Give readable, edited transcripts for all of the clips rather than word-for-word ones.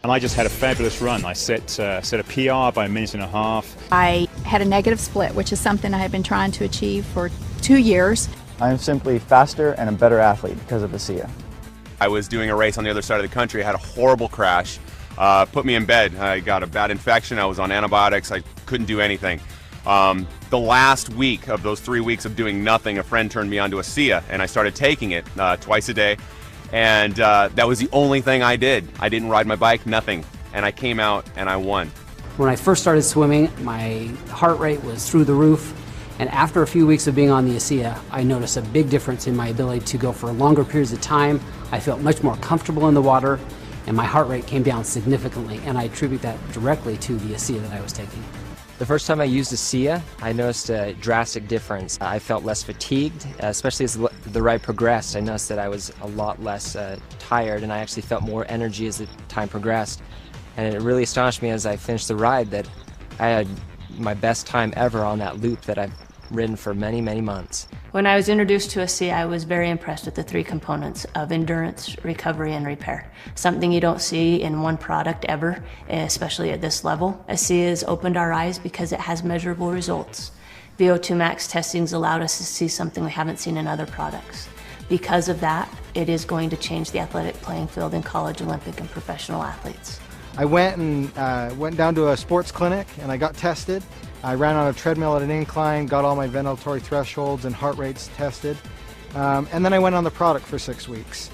And I just had a fabulous run. I set a PR by a minute and a half. I had a negative split, which is something I have been trying to achieve for 2 years. I am simply faster and a better athlete because of Asea. I was doing a race on the other side of the country. I had a horrible crash, put me in bed. I got a bad infection. I was on antibiotics. I couldn't do anything. The last week of those 3 weeks of doing nothing, a friend turned me on to Asea, and I started taking it twice a day. And that was the only thing I did. I didn't ride my bike, nothing. And I came out and I won. When I first started swimming, my heart rate was through the roof. And after a few weeks of being on the Asea, I noticed a big difference in my ability to go for longer periods of time. I felt much more comfortable in the water, and my heart rate came down significantly. And I attribute that directly to the Asea that I was taking. The first time I used Asea, I noticed a drastic difference. I felt less fatigued, especially as the ride progressed. I noticed that I was a lot less tired, and I actually felt more energy as the time progressed. And it really astonished me as I finished the ride that I had my best time ever on that loop that I've ridden for many, many months. When I was introduced to Asea, I was very impressed with the 3 components of endurance, recovery, and repair. Something you don't see in one product ever, especially at this level. Asea has opened our eyes because it has measurable results. VO2 max testings allowed us to see something we haven't seen in other products. Because of that, it is going to change the athletic playing field in college, Olympic, and professional athletes. I went down to a sports clinic and I got tested. I ran on a treadmill at an incline, got all my ventilatory thresholds and heart rates tested, and then I went on the product for 6 weeks.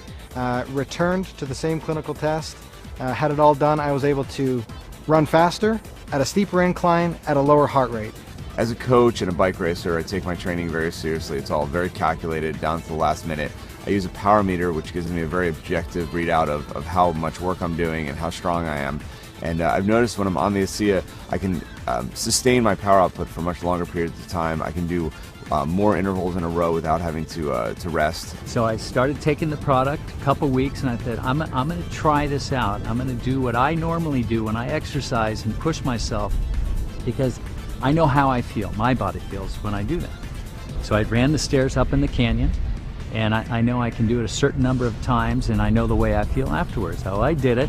Returned to the same clinical test, had it all done. I was able to run faster, at a steeper incline, at a lower heart rate. As a coach and a bike racer, I take my training very seriously. It's all very calculated down to the last minute. I use a power meter, which gives me a very objective readout of how much work I'm doing and how strong I am. And I've noticed when I'm on the Asea, I can sustain my power output for much longer periods of time. I can do more intervals in a row without having to rest. So I started taking the product a couple weeks, and I thought, I'm going to try this out. I'm going to do what I normally do when I exercise and push myself, because I know how I feel, my body feels when I do that. So I ran the stairs up in the canyon, and I know I can do it a certain number of times, and I know the way I feel afterwards. So I did it.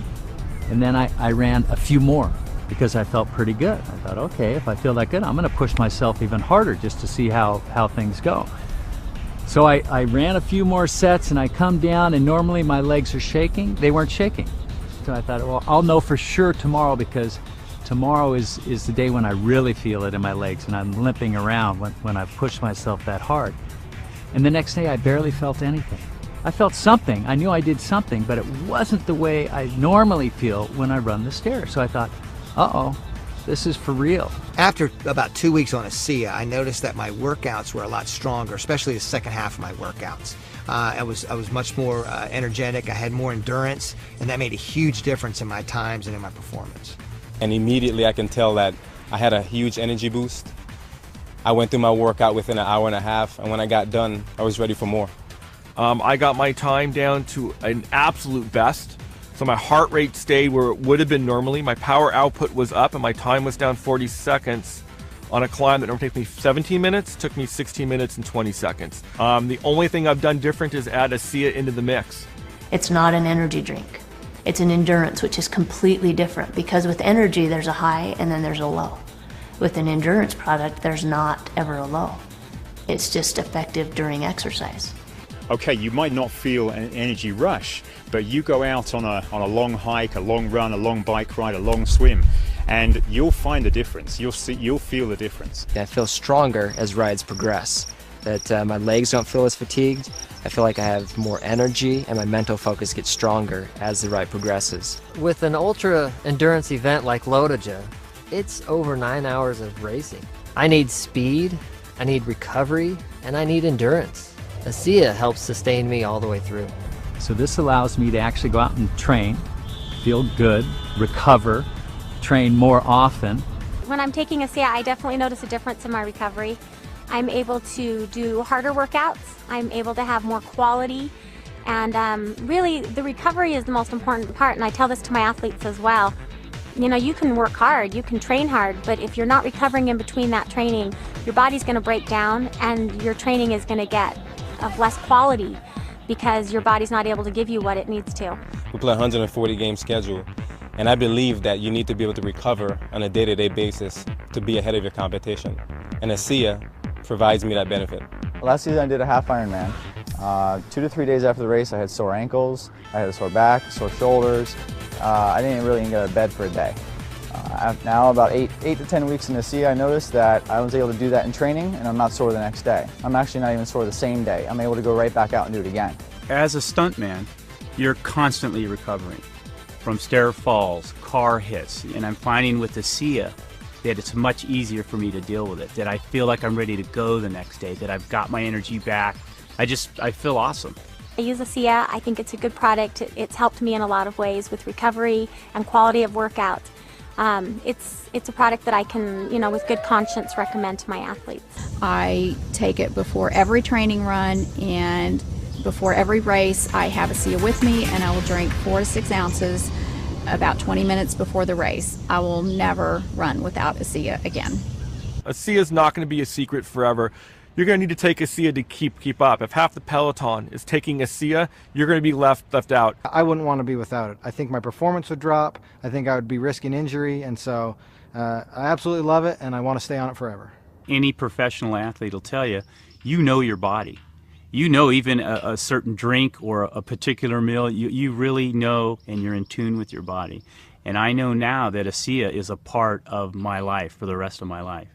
And then I ran a few more because I felt pretty good. I thought, okay, if I feel that good, I'm going to push myself even harder just to see how things go. So I ran a few more sets, and I come down, and normally my legs are shaking. They weren't shaking. So I thought, well, I'll know for sure tomorrow, because tomorrow is the day when I really feel it in my legs and I'm limping around when I push myself that hard. And the next day I barely felt anything. I felt something. I knew I did something, but it wasn't the way I normally feel when I run the stairs. So I thought, uh-oh, this is for real. After about 2 weeks on Asea, I noticed that my workouts were a lot stronger, especially the second half of my workouts. I was much more energetic. I had more endurance, and that made a huge difference in my times and in my performance. And immediately I can tell that I had a huge energy boost. I went through my workout within an hour and a half, and when I got done, I was ready for more. I got my time down to an absolute best. So my heart rate stayed where it would have been normally. My power output was up, and my time was down 40 seconds on a climb that normally takes me 17 minutes, took me 16 minutes and 20 seconds. The only thing I've done different is add Asea into the mix. It's not an energy drink. It's an endurance, which is completely different, because with energy, there's a high and then there's a low. With an endurance product, there's not ever a low. It's just effective during exercise. Okay, you might not feel an energy rush, but you go out on a long hike, a long run, a long bike ride, a long swim, and you'll find the difference. You'll feel the difference. I feel stronger as rides progress, that my legs don't feel as fatigued. I feel like I have more energy, and my mental focus gets stronger as the ride progresses. With an ultra endurance event like Lotoja, it's over 9 hours of racing. I need speed, I need recovery, and I need endurance. Asea helps sustain me all the way through. So this allows me to actually go out and train, feel good, recover, train more often. When I'm taking Asea, I definitely notice a difference in my recovery. I'm able to do harder workouts. I'm able to have more quality. And really, the recovery is the most important part, and I tell this to my athletes as well. You know, you can work hard, you can train hard, but if you're not recovering in between that training, your body's going to break down and your training is going to get of less quality because your body's not able to give you what it needs to. We play a 140 game schedule, And I believe that you need to be able to recover on a day-to-day basis to be ahead of your competition. And Asea provides me that benefit. Last season I did a half Ironman. 2 to 3 days after the race I had sore ankles, I had a sore back, sore shoulders. I didn't really even get out of bed for a day. Now about 8 to 10 weeks in Asea, I noticed that I was able to do that in training and I'm not sore the next day. I'm actually not even sore the same day. I'm able to go right back out and do it again. As a stuntman, you're constantly recovering from stair falls, car hits, and I'm finding with Asea that it's much easier for me to deal with it, that I feel like I'm ready to go the next day, that I've got my energy back. I feel awesome. I use Asea. I think it's a good product. It's helped me in a lot of ways with recovery and quality of workout. It's a product that I can, with good conscience recommend to my athletes. I take it before every training run and before every race. I have Asea with me and I will drink 4 to 6 ounces about 20 minutes before the race. I will never run without Asea again. Asea is not going to be a secret forever. You're going to need to take Asea to keep up. If half the peloton is taking Asea, you're going to be left out. I wouldn't want to be without it. I think my performance would drop. I think I would be risking injury, and so I absolutely love it, and I want to stay on it forever. Any professional athlete will tell you, you know your body. You know even a certain drink or a particular meal, you really know and you're in tune with your body. And I know now that Asea is a part of my life for the rest of my life.